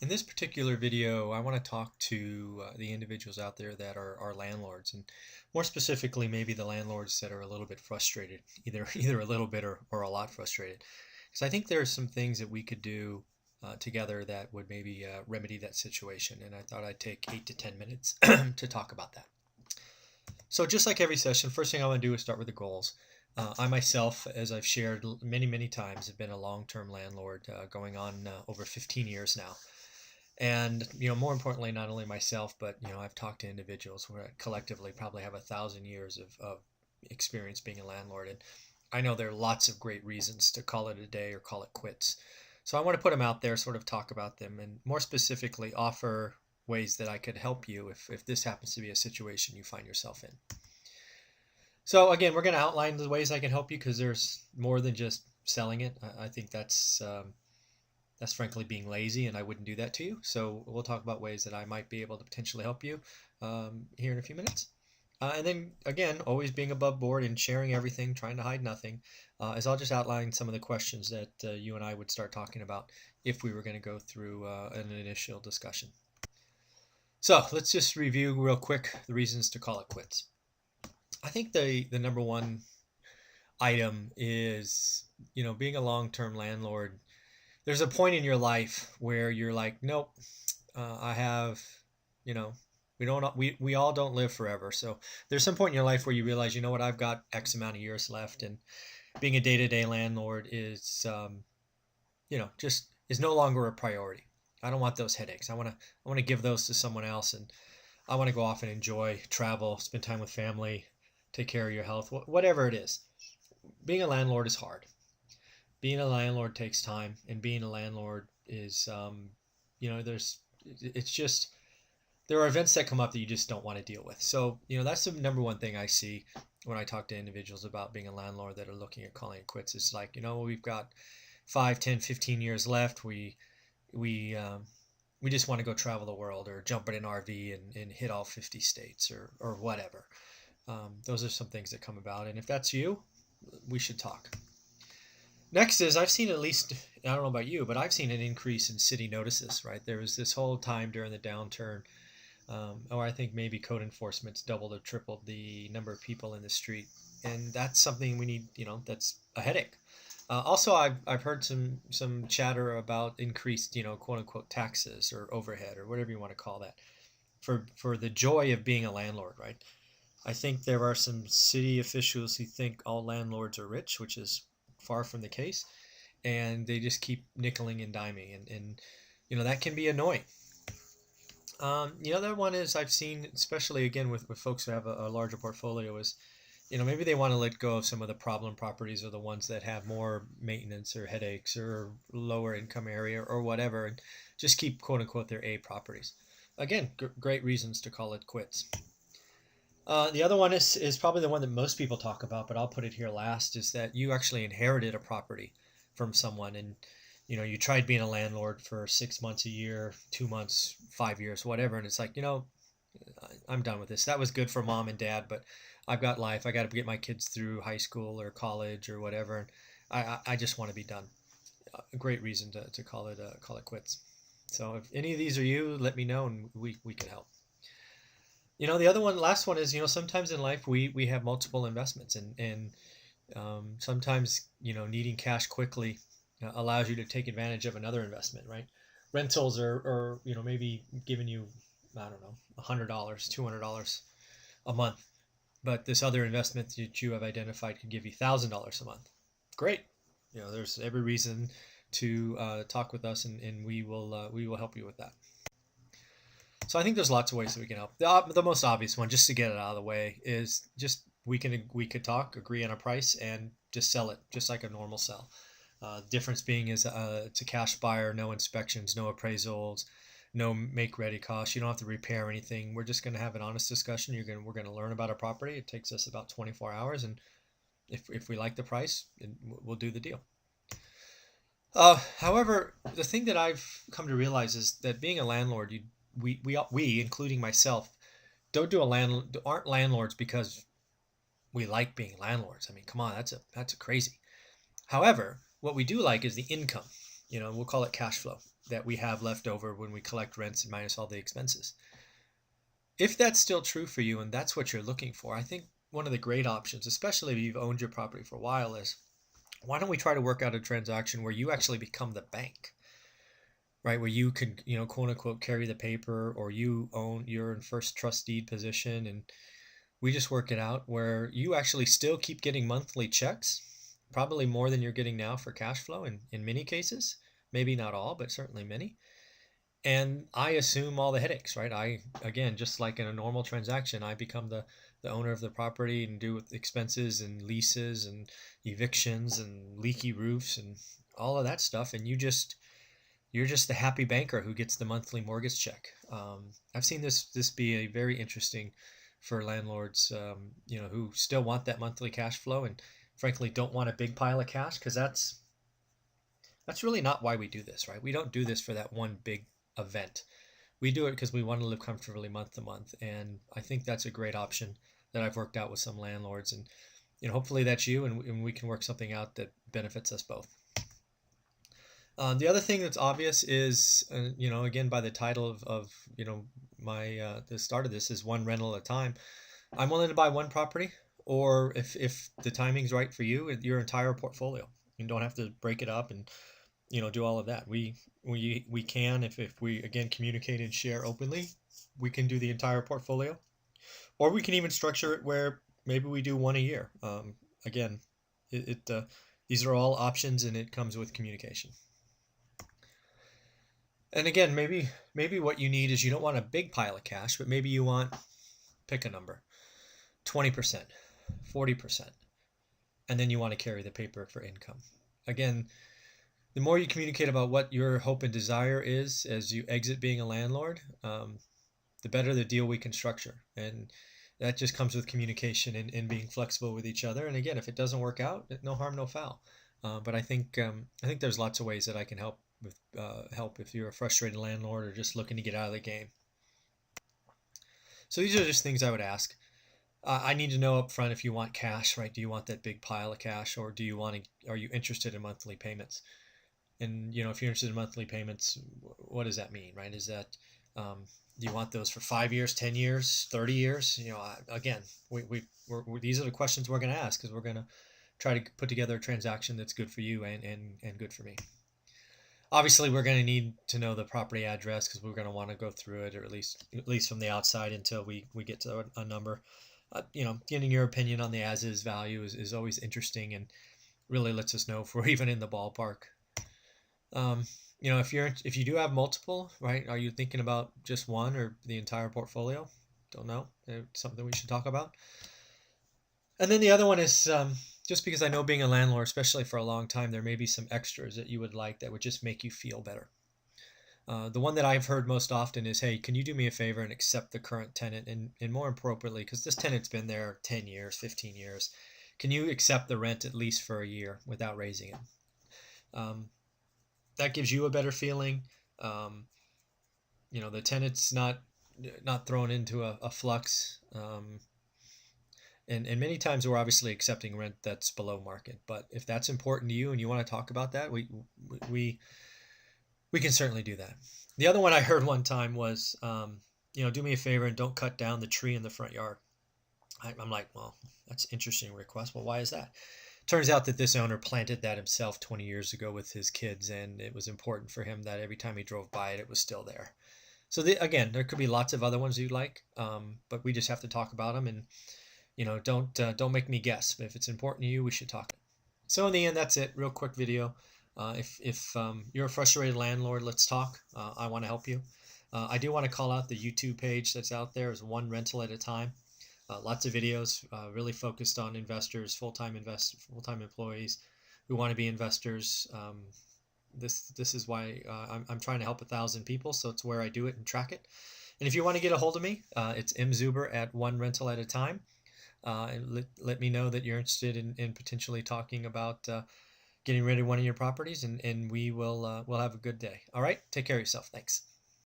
In this particular video, I want to talk to the individuals out there that are landlords, and more specifically, maybe the landlords that are a little bit frustrated, either a little bit or a lot frustrated. Because I think there are some things that we could do together that would maybe remedy that situation, and I thought I'd take 8 to 10 minutes to talk about that. So just like every session, first thing I want to do is start with the goals. I myself, as I've shared many times, have been a long-term landlord going on over 15 years now. And more importantly, not only myself, but I've talked to individuals who collectively probably have 1,000 years of experience being a landlord, and I know there are lots of great reasons to call it a day or call it quits. So I want to put them out there, sort of talk about them, and more specifically, offer ways that I could help you if this happens to be a situation you find yourself in. So again, we're going to outline the ways I can help you because there's more than just selling it. I think that's frankly being lazy, and I wouldn't do that to you. So we'll talk about ways that I might be able to potentially help you here in a few minutes. And then again, always being above board and sharing everything, trying to hide nothing, as I'll just outline some of the questions that you and I would start talking about if we were going to go through an initial discussion. So let's just review real quick the reasons to call it quits. I think the number one item is, being a long-term landlord. There's a point in your life where you're like, nope, I have, we all don't live forever. So there's some point in your life where you realize, you know what, I've got X amount of years left, and being a day-to-day landlord just is no longer a priority. I don't want those headaches. I want to give those to someone else, and I want to go off and enjoy, travel, spend time with family, take care of your health, whatever it is. Being a landlord is hard. Being a landlord takes time, and being a landlord is, it's just, there are events that come up that you just don't want to deal with. So, that's the number one thing I see when I talk to individuals about being a landlord that are looking at calling it quits. It's like, we've got 5, 10, 15 years left. We just want to go travel the world or jump in an RV and hit all 50 states or whatever. Those are some things that come about. And if that's you, we should talk. Next is, I've seen, at least, I don't know about you, but I've seen an increase in city notices, right? There was this whole time during the downturn, or I think maybe code enforcement's doubled or tripled the number of people in the street. And that's something we need, that's a headache. Also, I've heard some chatter about increased, quote unquote taxes or overhead or whatever you want to call that for the joy of being a landlord, right? I think there are some city officials who think all landlords are rich, which is far from the case, and they just keep nickeling and diming, and that can be annoying. The other one is, I've seen, especially again with folks who have a larger portfolio, is maybe they want to let go of some of the problem properties or the ones that have more maintenance or headaches or lower income area or whatever, and just keep quote unquote their A properties. Again, great reasons to call it quits. The other one is probably the one that most people talk about, but I'll put it here last, is that you actually inherited a property from someone, and you tried being a landlord for 6 months, a year, 2 months, 5 years, whatever, and it's like, I'm done with this. That was good for mom and dad, but I've got life. I got to get my kids through high school or college or whatever, and I just want to be done. A great reason to call it quits. So if any of these are you, let me know, and we can help. The last one is, sometimes in life we have multiple investments, and sometimes, needing cash quickly allows you to take advantage of another investment, right? Rentals are maybe giving you, I don't know, $100, $200 a month, but this other investment that you have identified could give you $1,000 a month. Great. There's every reason to talk with us, and we will help you with that. So I think there's lots of ways that we can help. The most obvious one, just to get it out of the way, is just we could talk, agree on a price, and just sell it, just like a normal sell. Difference being is it's a cash buyer, no inspections, no appraisals, no make-ready costs. You don't have to repair anything. We're just going to have an honest discussion. We're going to learn about a property. It takes us about 24 hours, and if we like the price, we'll do the deal. However, the thing that I've come to realize is that being a landlord, we, including myself, aren't landlords because we like being landlords. I mean, come on, that's a crazy. However, what we do like is the income. We'll call it cash flow. that we have left over when we collect rents and minus all the expenses. If that's still true for you and that's what you're looking for, I think one of the great options, especially if you've owned your property for a while, is why don't we try to work out a transaction where you actually become the bank, right? Where you can, quote unquote, carry the paper, or you're in first trust deed position, and we just work it out where you actually still keep getting monthly checks, probably more than you're getting now for cash flow in many cases, maybe not all, but certainly many. And I assume all the headaches, right? Again, just like in a normal transaction, I become the owner of the property and do with expenses and leases and evictions and leaky roofs and all of that stuff. And you're just the happy banker who gets the monthly mortgage check. I've seen this be a very interesting for landlords, who still want that monthly cash flow and frankly don't want a big pile of cash, because that's really not why we do this, right? We don't do this for that one big event. We do it because we want to live comfortably month to month, and I think that's a great option that I've worked out with some landlords, and hopefully that's you, and we can work something out that benefits us both. The other thing that's obvious is, again, by the title of my the start of this is one rental at a time. I'm willing to buy one property, or if the timing's right for you, your entire portfolio. You don't have to break it up and do all of that. We can, if we again communicate and share openly, we can do the entire portfolio, or we can even structure it where maybe we do one a year. Again, these are all options, and it comes with communication. And again, maybe what you need is, you don't want a big pile of cash, but maybe you want, pick a number, 20%, 40%, and then you want to carry the paper for income. Again, the more you communicate about what your hope and desire is as you exit being a landlord, the better the deal we can structure. And that just comes with communication and being flexible with each other. And again, if it doesn't work out, no harm, no foul. But I think there's lots of ways that I can help if you're a frustrated landlord or just looking to get out of the game. So these are just things I would ask. I need to know up front if you want cash, right? Do you want that big pile of cash, or are you interested in monthly payments? And if you're interested in monthly payments, what does that mean, right? Is that do you want those for 5 years, 10 years, 30 years? Again, these are the questions we're going to ask, because we're going to try to put together a transaction that's good for you and good for me. Obviously, we're going to need to know the property address, because we're going to want to go through it, or at least from the outside, until we get to a number. Getting your opinion on the as-is value is always interesting, and really lets us know if we're even in the ballpark. If you do have multiple, right? Are you thinking about just one or the entire portfolio? Don't know. It's something we should talk about. And then the other one is, just because I know being a landlord, especially for a long time, there may be some extras that you would like that would just make you feel better. The one that I've heard most often is, hey, can you do me a favor and accept the current tenant? And more appropriately, because this tenant's been there 10 years, 15 years, can you accept the rent at least for a year without raising it? That gives you a better feeling. The tenant's not thrown into a flux. And many times we're obviously accepting rent that's below market. But if that's important to you and you want to talk about that, we can certainly do that. The other one I heard one time was, do me a favor and don't cut down the tree in the front yard. I'm like, well, that's an interesting request. Well, why is that? Turns out that this owner planted that himself 20 years ago with his kids, and it was important for him that every time he drove by it, it was still there. So again, there could be lots of other ones you'd like, but we just have to talk about them, and don't make me guess. If it's important to you, we should talk. So in the end, that's it. Real quick video. If you're a frustrated landlord, let's talk. I want to help you. I do want to call out the YouTube page that's out there. Is One Rental at a Time. Lots of videos really focused on investors, full-time employees who want to be investors. This is why I'm trying to help 1,000 people, so it's where I do it and track it. And if you want to get a hold of me, it's mzuber@onerental@a-time. And let me know that you're interested in potentially talking about getting rid of one of your properties, and we'll have a good day. All right, take care of yourself. Thanks.